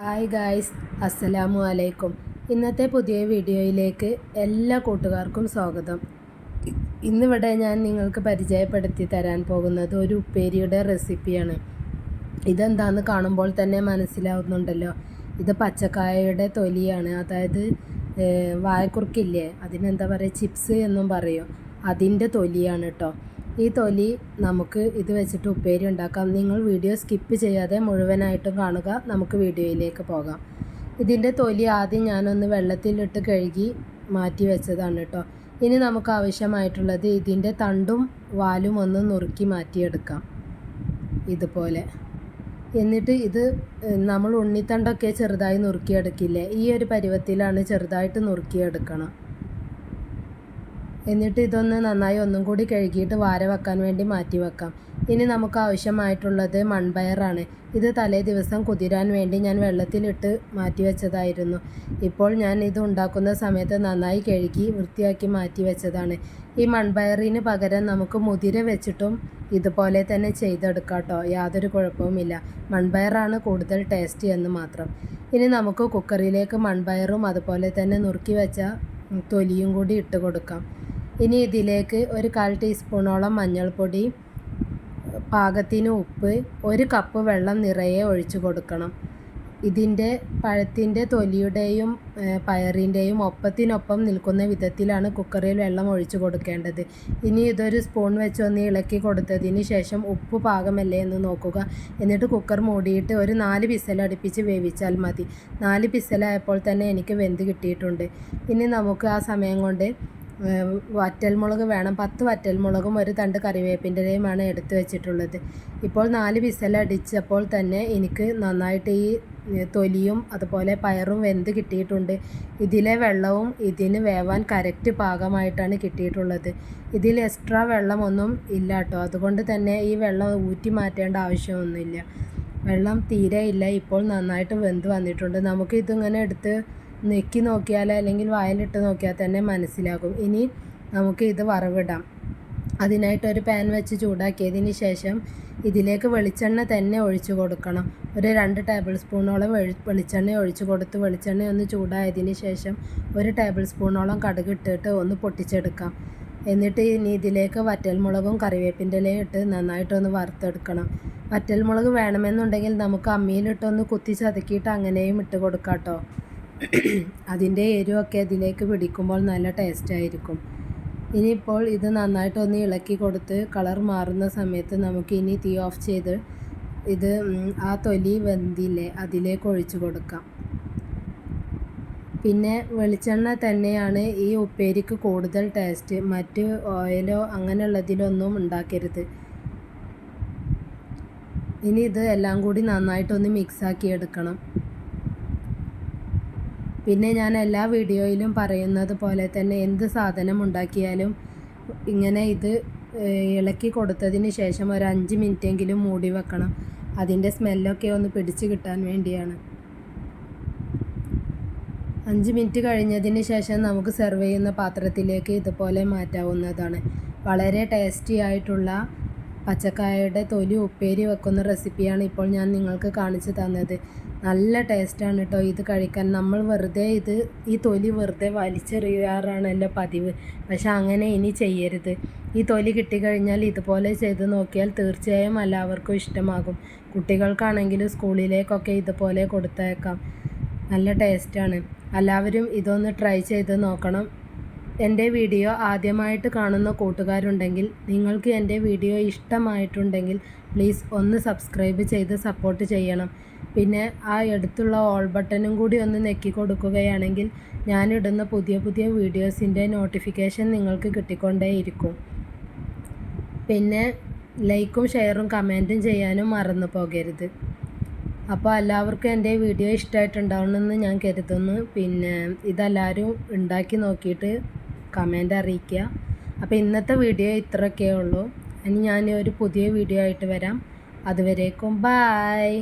Hi guys, അസ്സലാമു അലൈക്കും. ഇന്നത്തെ പുതിയ വീഡിയോയിലേക്ക് എല്ലാ കൂട്ടുകാർക്കും സ്വാഗതം. ഇന്നിവിടെ ഞാൻ നിങ്ങൾക്ക് പരിചയപ്പെടുത്തി തരാൻ പോകുന്നത് ഒരു ഉപ്പേരിയുടെ റെസിപ്പിയാണ്. ഇതെന്താണെന്ന് കാണുമ്പോൾ തന്നെ മനസ്സിലാവുന്നുണ്ടല്ലോ. ഇത് പച്ചക്കായയുടെ തൊലിയാണ്. അതായത് വാഴക്കുറുക്കില്ലേ, അതിനെന്താ പറയുക, ചിപ്സ് എന്നും പറയും. അതിൻ്റെ തൊലിയാണ് കേട്ടോ. ഈ തൊലി നമുക്ക് ഇത് വെച്ചിട്ട് ഉപ്പേരി ഉണ്ടാക്കാം. നിങ്ങൾ വീഡിയോ സ്കിപ്പ് ചെയ്യാതെ മുഴുവനായിട്ടും കാണുക. നമുക്ക് വീഡിയോയിലേക്ക് പോകാം. ഇതിൻ്റെ തൊലി ആദ്യം ഞാനൊന്ന് വെള്ളത്തിലിട്ട് കഴുകി മാറ്റി വെച്ചതാണ് കേട്ടോ. ഇനി നമുക്ക് ആവശ്യമായിട്ടുള്ളത് ഇതിൻ്റെ തണ്ടും വാലും ഒന്ന് നുറുക്കി മാറ്റിയെടുക്കാം ഇതുപോലെ. എന്നിട്ട് ഇത് നമ്മൾ ഉണ്ണിത്തണ്ടൊക്കെ ചെറുതായി നുറുക്കിയെടുക്കില്ലേ, ഈ ഒരു പരുവത്തിലാണ് ചെറുതായിട്ട് നുറുക്കിയെടുക്കണം. എന്നിട്ട് ഇതൊന്ന് നന്നായി ഒന്നും കൂടി കഴുകിയിട്ട് വാര വെക്കാൻ വേണ്ടി മാറ്റി വെക്കാം. ഇനി നമുക്ക് ആവശ്യമായിട്ടുള്ളത് മൺപയറാണ്. ഇത് തലേ ദിവസം കുതിരാൻ വേണ്ടി ഞാൻ വെള്ളത്തിലിട്ട് മാറ്റി വെച്ചതായിരുന്നു. ഇപ്പോൾ ഞാൻ ഇത് ഉണ്ടാക്കുന്ന സമയത്ത് നന്നായി കഴുകി വൃത്തിയാക്കി മാറ്റി വെച്ചതാണ്. ഈ മൺപയറിന് പകരം നമുക്ക് മുതിര വെച്ചിട്ടും ഇതുപോലെ തന്നെ ചെയ്തെടുക്കാം കേട്ടോ. യാതൊരു കുഴപ്പവുമില്ല. മൺപയറാണ് കൂടുതൽ ടേസ്റ്റ് എന്ന് മാത്രം. ഇനി നമുക്ക് കുക്കറിലേക്ക് മൺപയറും അതുപോലെ തന്നെ നുറുക്കി വെച്ച തൊലിയും കൂടി ഇട്ട് കൊടുക്കാം. ഇനി ഇതിലേക്ക് ഒരു 1/4 ടീസ്പൂണോളം മഞ്ഞൾപ്പൊടി, പാകത്തിന് ഉപ്പ്, 1 കപ്പ് വെള്ളം നിറയെ ഒഴിച്ചു കൊടുക്കണം. ഇതിൻ്റെ പഴത്തിൻ്റെ തൊലിയുടെയും പയറിൻ്റെയും ഒപ്പത്തിനൊപ്പം നിൽക്കുന്ന വിധത്തിലാണ് കുക്കറിൽ വെള്ളം ഒഴിച്ചു കൊടുക്കേണ്ടത്. ഇനി ഇതൊരു സ്പൂൺ വെച്ച് ഒന്ന് ഇളക്കി കൊടുത്തതിന് ശേഷം ഉപ്പ് പാകമല്ലേ എന്ന് നോക്കുക. എന്നിട്ട് കുക്കർ മൂടിയിട്ട് ഒരു 4 വിസിലടുപ്പിച്ച് വേവിച്ചാൽ മതി. 4 വിസിലായപ്പോൾ തന്നെ എനിക്ക് വെന്ത് കിട്ടിയിട്ടുണ്ട്. ഇനി നമുക്ക് ആ സമയം കൊണ്ട് വറ്റൽമുളക് വേണം. 10 വറ്റൽമുളകും ഒരു തണ്ട് കറിവേപ്പിൻ്റെയുമാണ് എടുത്തു വെച്ചിട്ടുള്ളത്. ഇപ്പോൾ 4 വിസിലടിച്ചപ്പോൾ തന്നെ എനിക്ക് നന്നായിട്ട് ഈ തൊലിയും അതുപോലെ പയറും വെന്ത് കിട്ടിയിട്ടുണ്ട്. ഇതിലെ വെള്ളവും ഇതിന് വേവാൻ കറക്റ്റ് പാകമായിട്ടാണ് കിട്ടിയിട്ടുള്ളത്. ഇതിൽ എക്സ്ട്രാ വെള്ളമൊന്നും ഇല്ല കേട്ടോ. അതുകൊണ്ട് തന്നെ ഈ വെള്ളം ഊറ്റി മാറ്റേണ്ട ആവശ്യമൊന്നുമില്ല. വെള്ളം തീരെ ഇല്ല. ഇപ്പോൾ നന്നായിട്ട് വെന്ത് വന്നിട്ടുണ്ട്. നമുക്ക് ഇതിങ്ങനെ എടുത്ത് നെക്കി നോക്കിയാൽ അല്ലെങ്കിൽ വായിലിട്ട് നോക്കിയാൽ തന്നെ മനസ്സിലാകും. ഇനി നമുക്ക് ഇത് വറവിടാം. അതിനായിട്ടൊരു പാൻ വെച്ച് ചൂടാക്കിയതിന് ശേഷം ഇതിലേക്ക് വെളിച്ചെണ്ണ തന്നെ ഒഴിച്ചു കൊടുക്കണം. ഒരു 2 ടേബിൾ സ്പൂണോളം വെളിച്ചെണ്ണ ഒഴിച്ചു കൊടുത്ത് വെളിച്ചെണ്ണ ഒന്ന് ചൂടായതിന് ശേഷം 1 ടേബിൾ സ്പൂണോളം കടുക് ഇട്ടിട്ട് ഒന്ന് പൊട്ടിച്ചെടുക്കാം. എന്നിട്ട് ഇനി ഇതിലേക്ക് വറ്റൽമുളകും കറിവേപ്പിൻ്റെ ഇലയും ഇട്ട് നന്നായിട്ടൊന്ന് വറുത്തെടുക്കണം. വറ്റൽമുളക് വേണമെന്നുണ്ടെങ്കിൽ നമുക്ക് അമ്മിയിലിട്ടൊന്ന് കുത്തി ചതുക്കിയിട്ട് അങ്ങനെയും ഇട്ട് കൊടുക്കാം കേട്ടോ. അതിൻ്റെ എരിവൊക്കെ ഇതിലേക്ക് പിടിക്കുമ്പോൾ നല്ല ടേസ്റ്റ് ആയിരിക്കും. ഇനിയിപ്പോൾ ഇത് നന്നായിട്ടൊന്ന് ഇളക്കി കൊടുത്ത് കളർ മാറുന്ന സമയത്ത് നമുക്ക് ഇനി തീ ഓഫ് ചെയ്ത് ഇത് ആ തൊലി വെന്തില്ലേ അതിലേക്ക് ഒഴിച്ചു കൊടുക്കാം. പിന്നെ വെളിച്ചെണ്ണ തന്നെയാണ് ഈ ഉപ്പേരിക്ക് കൂടുതൽ ടേസ്റ്റ്. മറ്റ് ഓയിലോ അങ്ങനെയുള്ളതിലൊന്നും ഉണ്ടാക്കരുത്. ഇനി ഇത് എല്ലാം കൂടി നന്നായിട്ടൊന്ന് മിക്സാക്കി എടുക്കണം. പിന്നെ ഞാൻ എല്ലാ വീഡിയോയിലും പറയുന്നത് പോലെ തന്നെ എന്ത് സാധനം ഉണ്ടാക്കിയാലും ഇങ്ങനെ ഇത് ഇളക്കി കൊടുത്തതിന് ശേഷം ഒരു 5 മിനിറ്റെങ്കിലും മൂടി വെക്കണം. അതിൻ്റെ സ്മെല്ലൊക്കെ ഒന്ന് പിടിച്ച് കിട്ടാൻ വേണ്ടിയാണ്. 5 മിനിറ്റ് കഴിഞ്ഞതിന് ശേഷം നമുക്ക് സെർവ് ചെയ്യുന്ന പാത്രത്തിലേക്ക് ഇതുപോലെ മാറ്റാവുന്നതാണ്. വളരെ ടേസ്റ്റി ആയിട്ടുള്ള പച്ചക്കായയുടെ തൊലി ഉപ്പേരി വെക്കുന്ന റെസിപ്പിയാണ് ഇപ്പോൾ ഞാൻ നിങ്ങൾക്ക് കാണിച്ചു തന്നത്. നല്ല ടേസ്റ്റാണ് കേട്ടോ ഇത് കഴിക്കാൻ. നമ്മൾ വെറുതെ ഈ തൊലി വെറുതെ വലിച്ചെറിയാറാണല്ലോ പതിവ്. പക്ഷെ അങ്ങനെ ഇനി ചെയ്യരുത്. ഈ തൊലി കിട്ടിക്കഴിഞ്ഞാൽ ഇതുപോലെ ചെയ്ത് നോക്കിയാൽ തീർച്ചയായും എല്ലാവർക്കും ഇഷ്ടമാകും. കുട്ടികൾക്കാണെങ്കിലും സ്കൂളിലേക്കൊക്കെ ഇതുപോലെ കൊടുത്തയക്കാം. നല്ല ടേസ്റ്റാണ്. എല്ലാവരും ഇതൊന്ന് ട്രൈ ചെയ്ത് നോക്കണം. എൻ്റെ വീഡിയോ ആദ്യമായിട്ട് കാണുന്ന കൂട്ടുകാരുണ്ടെങ്കിൽ നിങ്ങൾക്ക് എൻ്റെ വീഡിയോ ഇഷ്ടമായിട്ടുണ്ടെങ്കിൽ പ്ലീസ് ഒന്ന് സബ്സ്ക്രൈബ് ചെയ്ത് സപ്പോർട്ട് ചെയ്യണം. പിന്നെ ആ അടുത്തുള്ള ഓൾ ബട്ടണും കൂടി ഒന്ന് നെക്കി കൊടുക്കുകയാണെങ്കിൽ ഞാനിടുന്ന പുതിയ പുതിയ വീഡിയോസിൻ്റെ നോട്ടിഫിക്കേഷൻ നിങ്ങൾക്ക് കിട്ടിക്കൊണ്ടേയിരിക്കും. പിന്നെ ലൈക്കും ഷെയറും കമൻറ്റും ചെയ്യാനും മറന്നു പോകരുത്. അപ്പോൾ എല്ലാവർക്കും എൻ്റെ വീഡിയോ ഇഷ്ടമായിട്ടുണ്ടാവണമെന്ന് ഞാൻ കരുതുന്നു. പിന്നെ ഇതെല്ലാവരും ഉണ്ടാക്കി നോക്കിയിട്ട് കമൻ്റ് അറിയിക്കുക. അപ്പോൾ ഇന്നത്തെ വീഡിയോ ഇത്രയൊക്കെ ഉള്ളൂ. ഇനി ഞാൻ ഒരു പുതിയ വീഡിയോ ആയിട്ട് വരാം. അതുവരേക്കും ബായ്.